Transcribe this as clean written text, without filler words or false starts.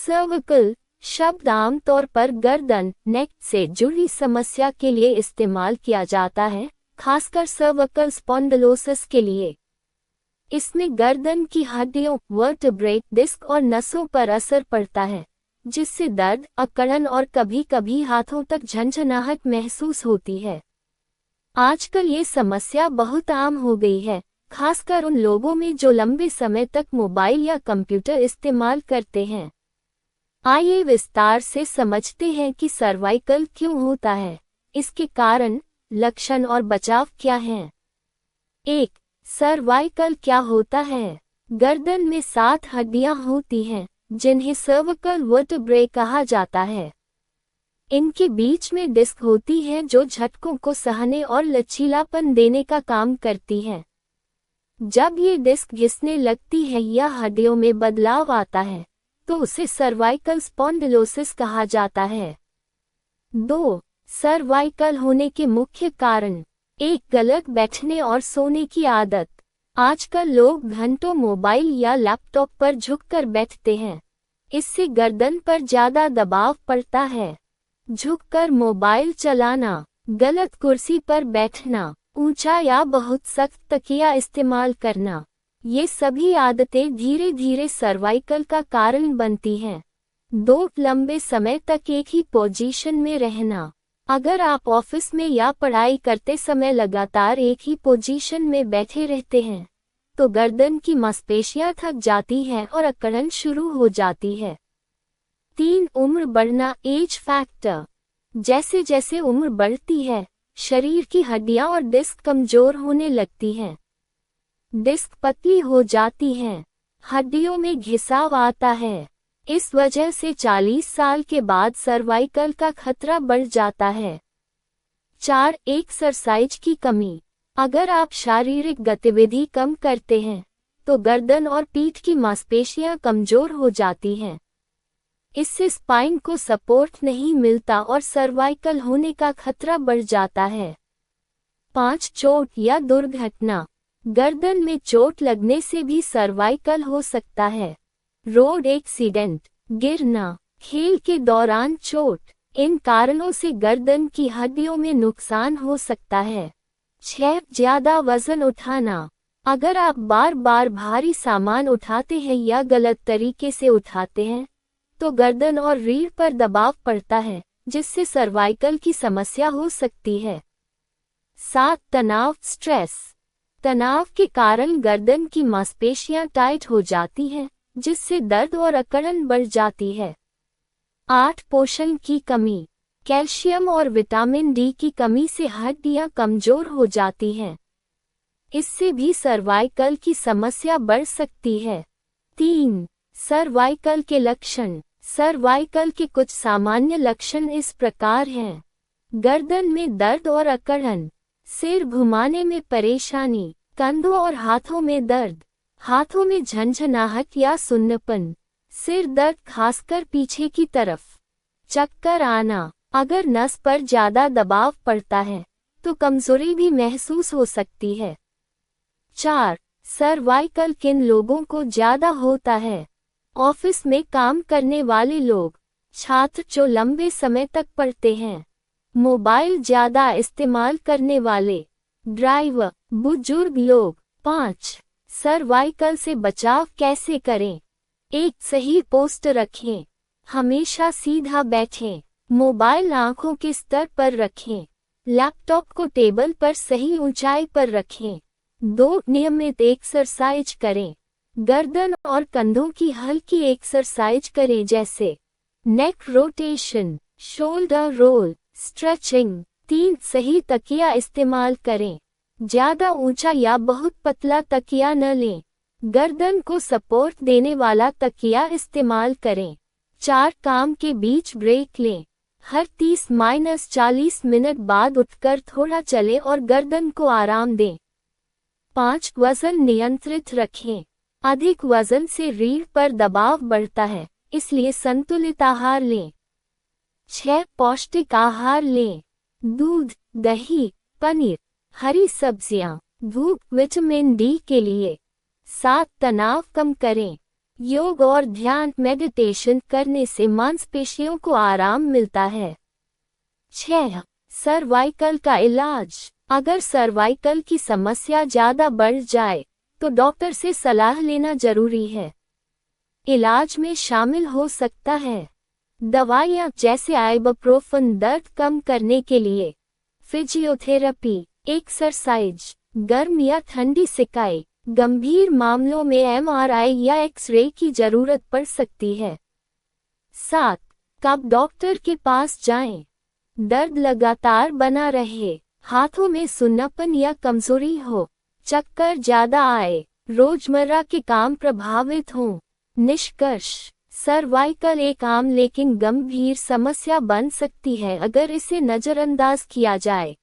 Cervical शब्द आमतौर पर गर्दन नेक से जुड़ी समस्या के लिए इस्तेमाल किया जाता है, खासकर सर्विकल स्पॉन्डिलोसिस के लिए। इसमें गर्दन की हड्डियों, वर्टेब्रेट डिस्क और नसों पर असर पड़ता है, जिससे दर्द, अकड़न और कभी-कभी हाथों तक झंझनाहट महसूस होती है। आजकल ये समस्या बहुत आम हो गई है, खासकर उन लोगों में जो लंबे समय तक मोबाइल या कंप्यूटर इस्तेमाल करते हैं। आइए विस्तार से समझते हैं कि सर्वाइकल क्यों होता है, इसके कारण, लक्षण और बचाव क्या हैं। 1. सर्वाइकल क्या होता है? गर्दन में 7 हड्डियां होती हैं, जिन्हें सर्विकल वर्टेब्रे कहा जाता है। इनके बीच में डिस्क होती है जो झटकों को सहने और लचीलापन देने का काम करती है। जब ये डिस्क घिसने लगती है या हड्डियों में बदलाव आता है, तो उसे सर्वाइकल स्पॉन्डिलोसिस कहा जाता है। 2. सर्वाइकल होने के मुख्य कारण। 1. गलत बैठने और सोने की आदत। आजकल लोग घंटों मोबाइल या लैपटॉप पर झुककर बैठते हैं। इससे गर्दन पर ज्यादा दबाव पड़ता है। झुककर मोबाइल चलाना, गलत कुर्सी पर बैठना, ऊंचा या बहुत सख्त तकिया इस्तेमाल करना, ये सभी आदतें धीरे धीरे सर्वाइकल का कारण बनती हैं। 2. लंबे समय तक एक ही पोजीशन में रहना। अगर आप ऑफिस में या पढ़ाई करते समय लगातार एक ही पोजीशन में बैठे रहते हैं, तो गर्दन की मांसपेशियां थक जाती हैं और अकड़न शुरू हो जाती है। 3. उम्र बढ़ना, एज फैक्टर। जैसे जैसे उम्र बढ़ती है, शरीर की हड्डियां और डिस्क कमजोर होने लगती हैं। डिस्क पतली हो जाती हैं, हड्डियों में घिसाव आता है। इस वजह से 40 साल के बाद सर्वाइकल का खतरा बढ़ जाता है। 4. एक्सरसाइज की कमी। अगर आप शारीरिक गतिविधि कम करते हैं, तो गर्दन और पीठ की मांसपेशियां कमजोर हो जाती हैं। इससे स्पाइन को सपोर्ट नहीं मिलता और सर्वाइकल होने का खतरा बढ़ जाता है। 5. चोट या दुर्घटना। गर्दन में चोट लगने से भी सर्वाइकल हो सकता है। रोड एक्सीडेंट, गिरना, खेल के दौरान चोट, इन कारणों से गर्दन की हड्डियों में नुकसान हो सकता है। 6. ज्यादा वजन उठाना। अगर आप बार बार भारी सामान उठाते हैं या गलत तरीके से उठाते हैं, तो गर्दन और रीढ़ पर दबाव पड़ता है, जिससे सर्वाइकल की समस्या हो सकती है। 7. तनाव, स्ट्रेस। तनाव के कारण गर्दन की मांसपेशियां टाइट हो जाती हैं, जिससे दर्द और अकड़न बढ़ जाती है। 8. पोषण की कमी। कैल्शियम और विटामिन डी की कमी से हड्डियां कमजोर हो जाती हैं। इससे भी सर्वाइकल की समस्या बढ़ सकती है। 3. सर्वाइकल के लक्षण। सर्वाइकल के कुछ सामान्य लक्षण इस प्रकार हैं। गर्दन में दर्द और अकड़न, सिर घुमाने में परेशानी, कंधों और हाथों में दर्द, हाथों में झंझनाहट या सुन्नपन, सिर दर्द खासकर पीछे की तरफ, चक्कर आना। अगर नस पर ज्यादा दबाव पड़ता है, तो कमजोरी भी महसूस हो सकती है। 4. सर्वाइकल किन लोगों को ज्यादा होता है? ऑफिस में काम करने वाले लोग, छात्र जो लंबे समय तक पढ़ते हैं, मोबाइल ज्यादा इस्तेमाल करने वाले, ड्राइवर, बुजुर्ग लोग। 5. सर्वाइकल से बचाव कैसे करें? 1. सही पोस्टर रखें, हमेशा सीधा बैठें, मोबाइल आंखों के स्तर पर रखें, लैपटॉप को टेबल पर सही ऊंचाई पर रखें। 2. नियमित एक्सरसाइज करें, गर्दन और कंधों की हल्की एक्सरसाइज करें जैसे neck rotation, shoulder roll, stretching. 3. सही तकिया इस्तेमाल करें, ज्यादा ऊंचा या बहुत पतला तकिया न लें, गर्दन को सपोर्ट देने वाला तकिया इस्तेमाल करें। 4. काम के बीच ब्रेक लें, हर 30-40 मिनट बाद उठकर थोड़ा चलें और गर्दन को आराम दें। 5. वजन नियंत्रित रखें, अधिक वजन से रीढ़ पर दबाव बढ़ता है, इसलिए संतुलित आहार लें। 6. पौष्टिक आहार लें, दूध, दही, पनीर, हरी सब्जियां, धूप, विटामिन डी के लिए। 7. तनाव कम करें, योग और ध्यान मेडिटेशन करने से मांसपेशियों को आराम मिलता है। 6. सर्वाइकल का इलाज। अगर सर्वाइकल की समस्या ज़्यादा बढ़ जाए तो डॉक्टर से सलाह लेना जरूरी है। इलाज में शामिल हो सकता है दवाइयाँ जैसे आइबुप्रोफेन दर्द कम करने के लिए, फिजियोथेरेपी, एक्सरसाइज, गर्म या ठंडी सिकाई। गंभीर मामलों में एमआरआई या एक्स-रे की जरूरत पड़ सकती है। 7. कब डॉक्टर के पास जाएं? दर्द लगातार बना रहे, हाथों में सुन्नापन या कमजोरी हो, चक्कर ज्यादा आए, रोजमर्रा के काम प्रभावित हों। निष्कर्ष: सर्वाइकल एक आम लेकिन गंभीर समस्या बन सकती है अगर इसे नजरअंदाज किया जाए।